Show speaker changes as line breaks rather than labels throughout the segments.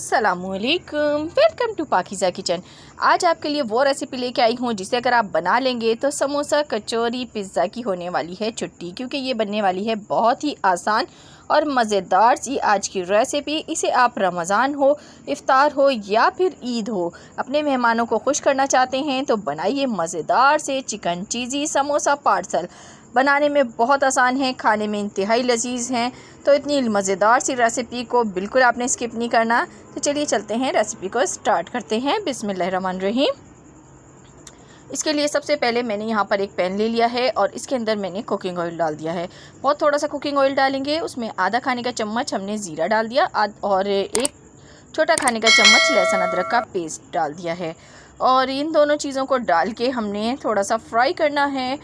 अस्सलामुअलैकुम, welcome to पाकिज़ा kitchen. आज आपके लिए वो रेसिपी लेके आई हूँ जिसे अगर आप बना लेंगे तो समोसा, कचौरी, पिज़्ज़ा की होने वाली है छुट्टी, क्योंकि ये बनने वाली है बहुत ही आसान और मज़ेदार सी आज की रेसिपी। इसे आप रमज़ान हो, इफ्तार हो या फिर ईद हो, अपने मेहमानों को खुश करना चाहते हैं तो बनाइए मज़ेदार से चिकन चीज़ी समोसा पार्सल। बनाने में बहुत आसान है, खाने में इंतहाई लजीज़ हैं। तो इतनी मज़ेदार सी रेसिपी को बिल्कुल आपने स्किप नहीं करना। तो चलिए चलते हैं, रेसिपी को स्टार्ट करते हैं। बिस्मिल्लाहिर्रहमानिर्रहीम। इसके लिए सबसे पहले मैंने यहाँ पर एक पैन ले लिया है और इसके अंदर मैंने कुकिंग ऑयल डाल दिया है। बहुत थोड़ा सा कुकिंग ऑयल डालेंगे, उसमें आधा खाने का चम्मच हमने ज़ीरा डाल दिया और एक छोटा खाने का चम्मच लहसुन अदरक का पेस्ट डाल दिया है। और इन दोनों चीज़ों को डाल के हमने थोड़ा सा फ्राई करना है।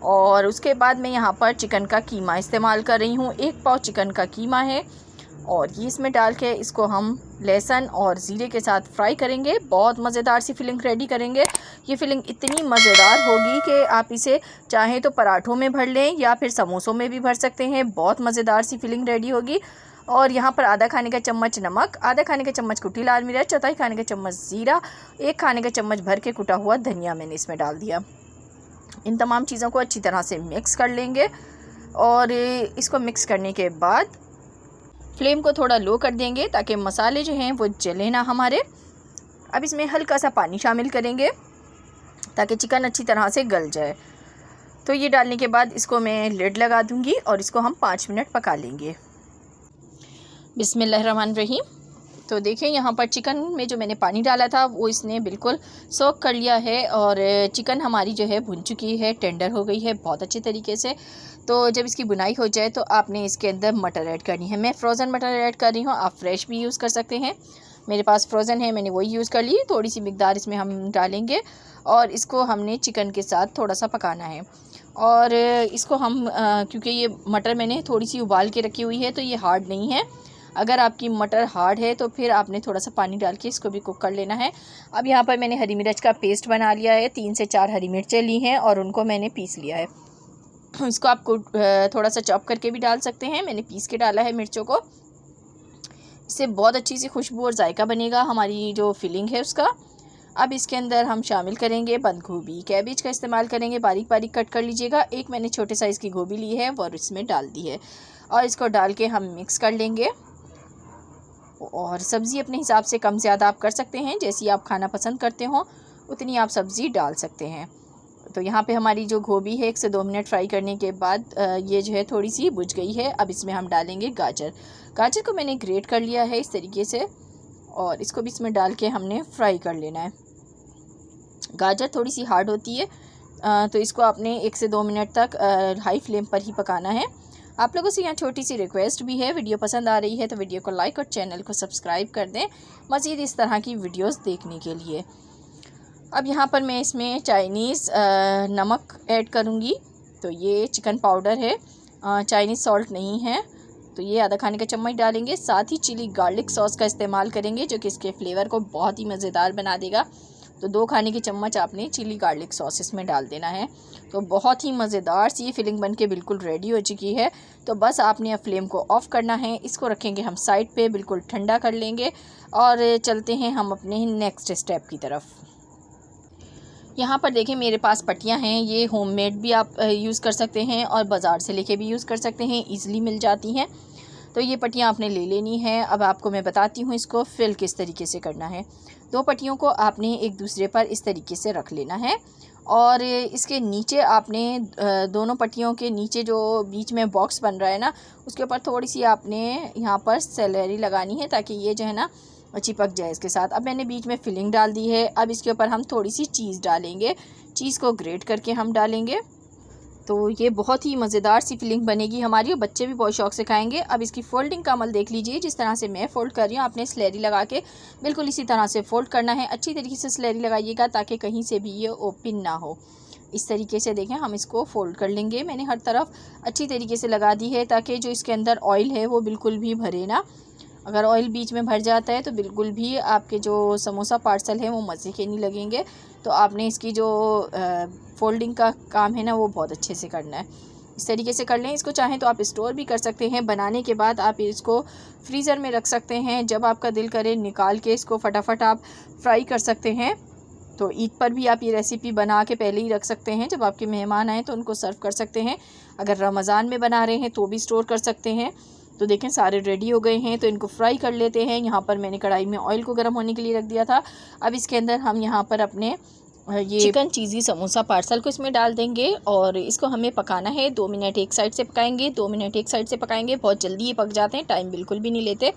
और उसके बाद मैं यहाँ पर चिकन का कीमा इस्तेमाल कर रही हूँ। 1 पाव चिकन का कीमा है और ये इसमें डाल के इसको हम लहसुन और ज़ीरे के साथ फ्राई करेंगे। बहुत मज़ेदार सी फिलिंग रेडी करेंगे। ये फिलिंग इतनी मज़ेदार होगी कि आप इसे चाहें तो पराठों में भर लें या फिर समोसों में भी भर सकते हैं। बहुत मज़ेदार सी फिलिंग रेडी होगी। और यहाँ पर आधा खाने का चम्मच नमक, आधा खाने का चम्मच कुटी लाल मिर्च, चौथाई खाने का चम्मच ज़ीरा, 1 खाने का चम्मच भर के कुटा हुआ धनिया मैंने इसमें डाल दिया। इन तमाम चीज़ों को अच्छी तरह से मिक्स कर लेंगे और इसको मिक्स करने के बाद फ्लेम को थोड़ा लो कर देंगे ताकि मसाले जो हैं वो जले ना हमारे। अब इसमें हल्का सा पानी शामिल करेंगे ताकि चिकन अच्छी तरह से गल जाए। तो ये डालने के बाद इसको मैं लिड लगा दूंगी और इसको हम 5 मिनट पका लेंगे। बिस्मिल्लाहिर्रहमानिर्रहीम। तो देखें, यहाँ पर चिकन में जो मैंने पानी डाला था वो इसने बिल्कुल सोक कर लिया है और चिकन हमारी जो है भुन चुकी है, टेंडर हो गई है बहुत अच्छे तरीके से। तो जब इसकी बुनाई हो जाए तो आपने इसके अंदर मटर ऐड करनी है। मैं फ़्रोज़न मटर ऐड कर रही हूँ, आप फ्रेश भी यूज़ कर सकते हैं। मेरे पास फ्रोज़न है, मैंने वही यूज़ कर ली। थोड़ी सी मिकदार इसमें हम डालेंगे और इसको हमने चिकन के साथ थोड़ा सा पकाना है। और इसको हम क्योंकि ये मटर मैंने थोड़ी सी उबाल के रखी हुई है तो ये हार्ड नहीं है। अगर आपकी मटर हार्ड है तो फिर आपने थोड़ा सा पानी डाल के इसको भी कुक कर लेना है। अब यहाँ पर मैंने हरी मिर्च का पेस्ट बना लिया है। 3 से 4 हरी मिर्चें ली हैं और उनको मैंने पीस लिया है। इसको आप थोड़ा सा चॉप करके भी डाल सकते हैं, मैंने पीस के डाला है मिर्चों को। इससे बहुत अच्छी सी खुशबू और जायका बनेगा हमारी जो फिलिंग है उसका। अब इसके अंदर हम शामिल करेंगे बंद गोभी, कैबेज का इस्तेमाल करेंगे, बारीक बारीक कट कर लीजिएगा। एक मैंने छोटे साइज़ की गोभी ली है और इसमें डाल दी है और इसको डाल के हम मिक्स कर लेंगे। और सब्ज़ी अपने हिसाब से कम ज़्यादा आप कर सकते हैं, जैसी आप खाना पसंद करते हो उतनी आप सब्ज़ी डाल सकते हैं। तो यहाँ पे हमारी जो गोभी है 1 से 2 मिनट फ्राई करने के बाद ये जो है थोड़ी सी बुझ गई है। अब इसमें हम डालेंगे गाजर। गाजर को मैंने ग्रेट कर लिया है इस तरीके से और इसको भी इसमें डाल के हमने फ्राई कर लेना है। गाजर थोड़ी सी हार्ड होती है तो इसको आपने 1 से 2 मिनट तक हाई फ्लेम पर ही पकाना है। आप लोगों से यहाँ छोटी सी रिक्वेस्ट भी है, वीडियो पसंद आ रही है तो वीडियो को लाइक और चैनल को सब्सक्राइब कर दें मज़ीद इस तरह की वीडियोस देखने के लिए। अब यहाँ पर मैं इसमें चाइनीज़ नमक ऐड करूँगी। तो ये चिकन पाउडर है, चाइनीज़ सॉल्ट नहीं है। तो ये आधा खाने का चम्मच डालेंगे। साथ ही चिली गार्लिक सॉस का इस्तेमाल करेंगे जो कि इसके फ्लेवर को बहुत ही मज़ेदार बना देगा। तो 2 खाने के चम्मच आपने चिली गार्लिक सॉस इसमें डाल देना है। तो बहुत ही मज़ेदार सी फिलिंग बन के बिल्कुल रेडी हो चुकी है। तो बस आपने अब फ्लेम को ऑफ़ करना है। इसको रखेंगे हम साइड पे, बिल्कुल ठंडा कर लेंगे और चलते हैं हम अपने नेक्स्ट स्टेप की तरफ। यहाँ पर देखें मेरे पास पट्टियाँ हैं, ये होममेड भी आप यूज़ कर सकते हैं और बाज़ार से लेके भी यूज़ कर सकते हैं, ईज़िली मिल जाती हैं। तो ये पट्टियाँ आपने ले लेनी है। अब आपको मैं बताती हूँ इसको फिल किस तरीके से करना है। 2 पट्टियों को आपने एक दूसरे पर इस तरीके से रख लेना है और इसके नीचे आपने दोनों पट्टियों के नीचे जो बीच में बॉक्स बन रहा है ना, उसके ऊपर थोड़ी सी आपने यहाँ पर सेलेरी लगानी है ताकि ये जो है ना चिपक जाए इसके साथ। अब मैंने बीच में फिलिंग डाल दी है। अब इसके ऊपर हम थोड़ी सी चीज़ डालेंगे, चीज़ को ग्रेट करके हम डालेंगे। तो ये बहुत ही मज़ेदार सी फिलिंग बनेगी हमारी और बच्चे भी बहुत शौक से खाएंगे। अब इसकी फ़ोल्डिंग का अमल देख लीजिए, जिस तरह से मैं फ़ोल्ड कर रही हूँ आपने स्लैरी लगा के बिल्कुल इसी तरह से फ़ोल्ड करना है। अच्छी तरीके से स्लैरी लगाइएगा ताकि कहीं से भी ये ओपन ना हो। इस तरीके से देखें हम इसको फ़ोल्ड कर लेंगे। मैंने हर तरफ अच्छी तरीके से लगा दी है ताकि जो इसके अंदर ऑयल है वो बिल्कुल भी भरे ना। अगर ऑयल बीच में भर जाता है तो बिल्कुल भी आपके जो समोसा पार्सल है वो मज़े के नहीं लगेंगे। तो आपने इसकी जो फ़ोल्डिंग का काम है ना वो बहुत अच्छे से करना है। इस तरीके से कर लें। इसको चाहें तो आप स्टोर भी कर सकते हैं। बनाने के बाद आप इसको फ्रीज़र में रख सकते हैं। जब आपका दिल करे निकाल के इसको फटाफट आप फ्राई कर सकते हैं। तो ईद पर भी आप ये रेसिपी बना के पहले ही रख सकते हैं। जब आपके मेहमान आएँ तो उनको सर्व कर सकते हैं। अगर रमज़ान में बना रहे हैं तो भी स्टोर कर सकते हैं। तो देखें सारे रेडी हो गए हैं, तो इनको फ्राई कर लेते हैं। यहाँ पर मैंने कढ़ाई में ऑयल को गर्म होने के लिए रख दिया था। अब इसके अंदर हम यहाँ पर अपने ये चिकन चीज़ी समोसा पार्सल को इसमें डाल देंगे और इसको हमें पकाना है। 2 मिनट एक साइड से पकाएंगे, 2 मिनट एक साइड से पकाएंगे। बहुत जल्दी ये पक जाते हैं, टाइम बिल्कुल भी नहीं लेते।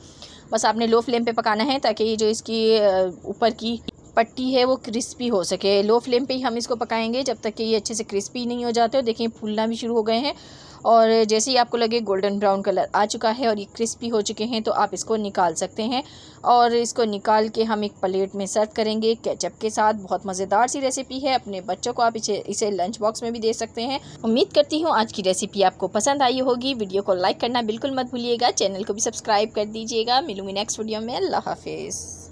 बस आपने लो फ्लेम पे पकाना है ताकि ये जो इसकी ऊपर की पट्टी है वो क्रिस्पी हो सके। लो फ्लेम पे ही हम इसको पकाएंगे जब तक कि ये अच्छे से क्रिस्पी नहीं हो जाते। और देखिए फूलना भी शुरू हो गए हैं और जैसे ही आपको लगे गोल्डन ब्राउन कलर आ चुका है और ये क्रिस्पी हो चुके हैं तो आप इसको निकाल सकते हैं। और इसको निकाल के हम एक प्लेट में सर्व करेंगे केचप के साथ। बहुत मज़ेदार सी रेसिपी है। अपने बच्चों को आप इसे लंच बॉक्स में भी दे सकते हैं। उम्मीद करती हूँ आज की रेसिपी आपको पसंद आई होगी। वीडियो को लाइक करना बिल्कुल मत भूलिएगा। चैनल को भी सब्सक्राइब कर दीजिएगा। मिलूँगी नेक्स्ट वीडियो में। अल्लाह हाफिज़।